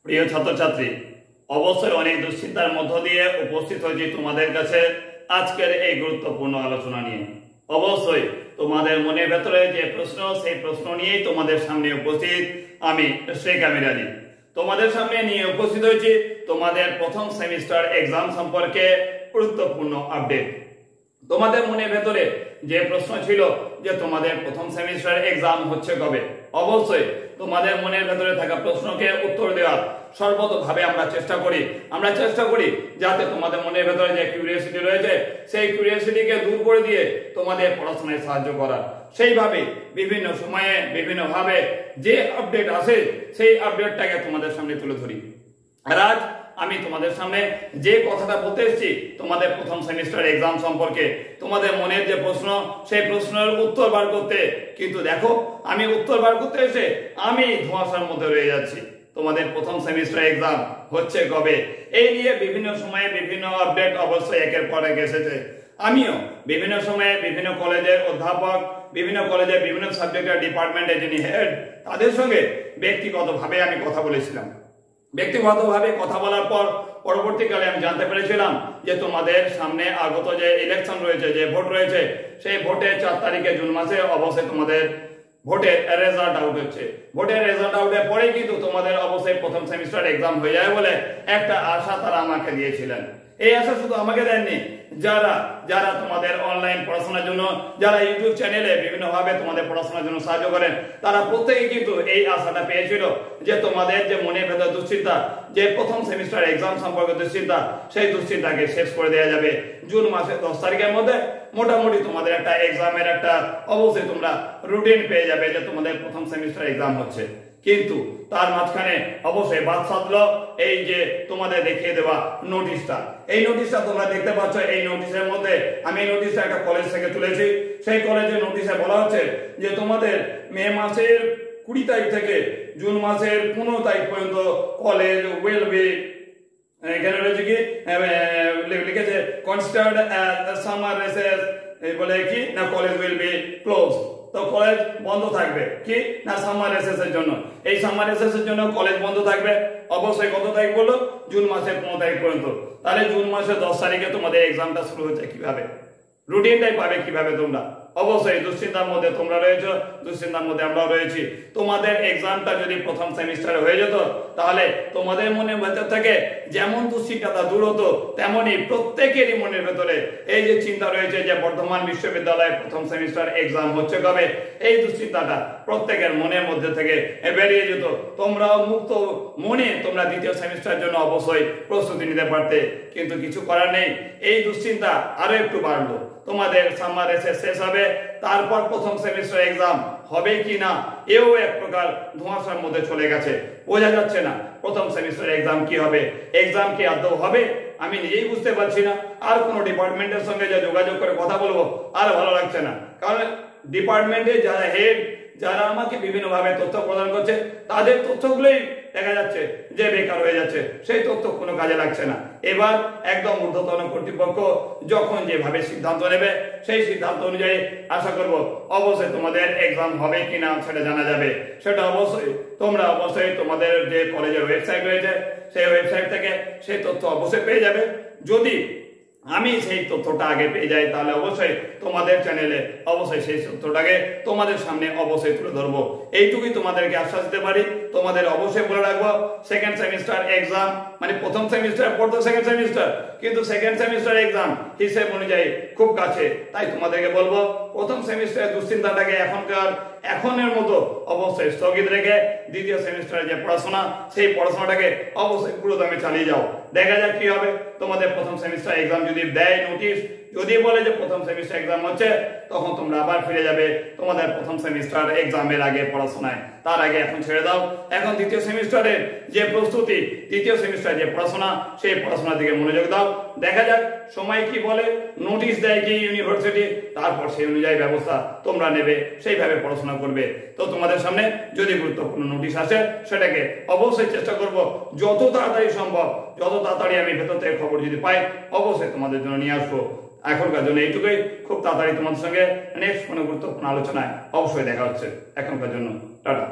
প্রিয় ছাত্রছাত্রী, অবশ্যই অনেক দুশ্চিন্তার মধ্য দিয়ে উপস্থিত হয়েছি তোমাদের কাছে আজকের এই গুরুত্বপূর্ণ আলোচনা নিয়ে। অবশ্যই তোমাদের মনের ভেতরে যে প্রশ্ন, সেই প্রশ্ন নিয়েই তোমাদের সামনে উপস্থিত আমি শেখ আমির আলী। তোমাদের সামনে নিয়ে উপস্থিত হয়েছি তোমাদের প্রথম সেমিস্টার এক্সাম সম্পর্কে গুরুত্বপূর্ণ আপডেট। তোমাদের মনের ভেতরে যে প্রশ্ন ছিল যে তোমাদের প্রথম সেমিস্টার এক্সাম হচ্ছে কবে, অবশ্যই তোমাদের মনের ভেতরে থাকা প্রশ্নকে উত্তর দেওয়ার সর্বতভাবে আমরা চেষ্টা করি যাতে তোমাদের মনের ভেতরে যে কিউরিওসিটি রয়েছে সেই কিউরিওসিটিকে দূর করে দিয়ে তোমাদের পড়াশোনায় সাহায্য করার। সেইভাবে বিভিন্ন সময়ে বিভিন্নভাবে যে আপডেট আসে সেই আপডেটটাকে তোমাদের সামনে তুলে ধরি। আর আজ আমি তোমাদের সামনে যে কথাটা বলতে এসেছি তোমাদের প্রথম সেমিস্টার এক্সাম সম্পর্কে, তোমাদের মনের যে প্রশ্ন সেই প্রশ্নের উত্তর বার করতে, কিন্তু দেখো আমি উত্তর বার করতে এসে আমি ধোঁয়াশার মধ্যে রয়ে যাচ্ছি। তোমাদের প্রথম সেমিস্টার এক্সাম হচ্ছে কবে, এই নিয়ে বিভিন্ন সময়ে বিভিন্ন আপডেট অবশ্যই একের পর এক এসেছে। আমিও বিভিন্ন সময়ে বিভিন্ন কলেজের অধ্যাপক, বিভিন্ন কলেজের বিভিন্ন সাবজেক্টের ডিপার্টমেন্টের যিনি হেড, তাদের সঙ্গে ব্যক্তিগতভাবে আমি কথা বলেছিলাম। ব্যক্তিগতভাবে কথা বলার পর পরবর্তীকালে আমি জানতে পেরেছিলাম যে তোমাদের সামনে আগত যে ইলেকশন রয়েছে, যে ভোট রয়েছে, সেই ভোটে 4 তারিখে জুন মাসে অবশ্যই তোমাদের ভোটের রেজাল্ট আউট হচ্ছে। ভোটের রেজাল্ট আউটের পরে কিন্তু তোমাদের অবশ্যই প্রথম সেমিস্টার এক্সাম হয়ে যায় বলে একটা আশা তারা আমাকে দিয়েছিলেন। এই আশা শুধু আমাকে দেননি, যারা তোমাদের অনলাইন পড়াশোনার জন্য, যারা ইউটিউব চ্যানেলে বিভিন্নভাবে তোমাদের পড়াশোনার জন্য সাহায্য করেন, তারা প্রত্যেকেই কিন্তু এই আশাটা পেয়েছিল যে তোমাদের যে মনের ভেতর দুশ্চিন্তা, যে প্রথম সেমিস্টার এক্সাম সম্পর্কে দুশ্চিন্তা, সেই দুশ্চিন্তাকে শেষ করে দেওয়া যাবে জুন মাসের 10 তারিখের মধ্যে। মোটামুটি তোমাদের একটা এক্সামের একটা অবশ্যই তোমরা রুটিন পেয়ে যাবে যে তোমাদের প্রথম সেমিস্টার এক্সাম হচ্ছে। কিন্তু তার মাঝখানে অবশ্যই বাদ সাধলো এই যে তোমাদের দেখিয়ে দেওয়া নোটিশটা। এই নোটিশটা তোমরা দেখতে পাচ্ছ। এই নোটিশের মধ্যে আমি এই নোটিশটা একটা কলেজ থেকে তুলেছি। সেই কলেজের নোটিশে বলা হচ্ছে যে তোমাদের মে মাসের 20 তারিখ থেকে জুন মাসের 15 তারিখ পর্যন্ত কলেজ উইল বি, এখানে রয়েছে কি লিখেছে কনসিডার্ড সামার রিসেস, বলে কি না কলেজ উইল বি ক্লোজ। তো কলেজ বন্ধ থাকবে কি না সামার রিসেস এর জন্য। এই সামার রিসেস এর জন্য কলেজ বন্ধ থাকবে অবশ্যই কত তারিখ বললো, জুন মাসের 15 তারিখ পর্যন্ত। তাহলে জুন মাসের 10 তারিখে তোমাদের এক্সামটা শুরু হচ্ছে কিভাবে, রুটিনটাই পাবে কিভাবে তোমরা? অবশ্যই দুশ্চিন্তার মধ্যে তোমরা রয়েছো, দুশ্চিন্তার মধ্যে আমরাও রয়েছি। তোমাদের এক্সামটা যদি প্রথম সেমিস্টারে হয়ে যেত তাহলে তোমাদের মনের ভেতর থেকে যেমন দুশ্চিন্তাটা দূর হতো, তেমনি প্রত্যেকেরই মনের ভেতরে এই যে চিন্তা রয়েছে যে বর্ধমান বিশ্ববিদ্যালয়ের প্রথম সেমিস্টার এক্সাম হচ্ছে কবে, এই দুশ্চিন্তাটা প্রত্যেকের মনের মধ্যে থেকে বেরিয়ে যেত। তোমরাও মুক্ত মনে তোমরা দ্বিতীয় সেমিস্টারের জন্য অবশ্যই প্রস্তুতি নিতে পারতে। কিন্তু কিছু করার নেই, এই দুশ্চিন্তা আরো একটু বাড়লো। তোমাদের সামার রিসেস শেষ হবে, তারপর প্রথম সেমিস্টার এক্সাম হবে কি না এও এক প্রকার ধোঁয়াশার মধ্যে চলে গেছে। বোঝা যাচ্ছে না প্রথম সেমিস্টার এক্সাম কি হবে, এক্সাম কি আদৌ হবে আমি নিজেই বুঝতে পারছি না। আর কোনো ডিপার্টমেন্টের সঙ্গে যা যোগাযোগ করে কথা বলবো আর ভালো লাগছে না, কারণ ডিপার্টমেন্টে যারা হেড, যারা আমাকে বিভিন্নভাবে তথ্য প্রদান করছে, তাদের তথ্যগুলোই দেখা যাচ্ছে যে বেকার হয়ে যাচ্ছে, সেই তথ্য কোনো কাজে লাগছে না। এবার একদম ঊর্ধ্বতন কর্তৃপক্ষ যখন যেভাবে সিদ্ধান্ত নেবে সেই সিদ্ধান্ত অনুযায়ী আশা করব অবশ্যই তোমাদের এক্সাম হবে কিনা সেটা জানা যাবে। সেটা অবশ্যই তোমরা অবশ্যই তোমাদের যে কলেজের ওয়েবসাইট রয়েছে সেই ওয়েবসাইট থেকে সেই তথ্য অবশ্যই পেয়ে যাবে। যদি আমি সেই তথ্যটা আগে পেয়ে যাই তাহলে অবশ্যই তোমাদের চ্যানেলে অবশ্যই সেই তথ্যটাকে তোমাদের সামনে অবশ্যই তুলে ধরবো। এইটুকুই তোমাদেরকে আশ্বাস দিতে পারি। তোমাদের অবশ্যই বলে রাখবো সেকেন্ড সেমিস্টার এক্সাম, মানে প্রথম সেমিস্টার পর তো সেকেন্ড সেমিস্টার, কিন্তু সেকেন্ড সেমিস্টার এক্সাম হিসেব অনুযায়ী খুব কাছে। তাই তোমাদেরকে বলবো প্রথম সেমিস্টারের দুশ্চিন্তাটাকে এখনের মতো অবশ্যই স্থগিত রেখে দ্বিতীয় সেমিস্টারের যে পড়াশোনা সেই পড়াশোনাটাকে অবশ্যই পুরোদমে চালিয়ে যাও। দেখা যাক কি হবে। তোমাদের প্রথম সেমিস্টার এক্সাম যদি দেয় নোটিশ, যদি বলে যে প্রথম সেমিস্টার এক্সাম হচ্ছে, তখন তোমরা আবার ফিরে যাবে তোমাদের প্রথম সেমিস্টার এক্সামের আগে পড়াশোনায়। তার আগে এখন ছেড়ে দাও, এখন দ্বিতীয় সেমিস্টারের যে প্রস্তুতি, দ্বিতীয় সেমিস্টারের যে পড়াশোনা সেই পড়াশোনার দিকে মনোযোগ দাও। দেখা যাক সময় কি বলে, নোটিশ দেয় কি ইউনিভার্সিটি, তারপর সেই অনুযায়ী ব্যবস্থা তোমরা নেবে, সেইভাবে পড়াশোনা করবে। তো তোমাদের সামনে যদি গুরুত্বপূর্ণ নোটিশ আসে সেটাকে অবশ্যই চেষ্টা করব যত তাড়াতাড়ি সম্ভব, যত তাড়াতাড়ি আমি ভেতর থেকে খবর যদি পাই অবশ্যই তোমাদের জন্য নিয়ে আসবো। এখনকার জন্য এইটুকুই। খুব তাড়াতাড়ি তোমাদের সঙ্গে নেক্সট কোনো গুরুত্বপূর্ণ আলোচনায় অবশ্যই দেখা হচ্ছে। এখনকার জন্য টাটা।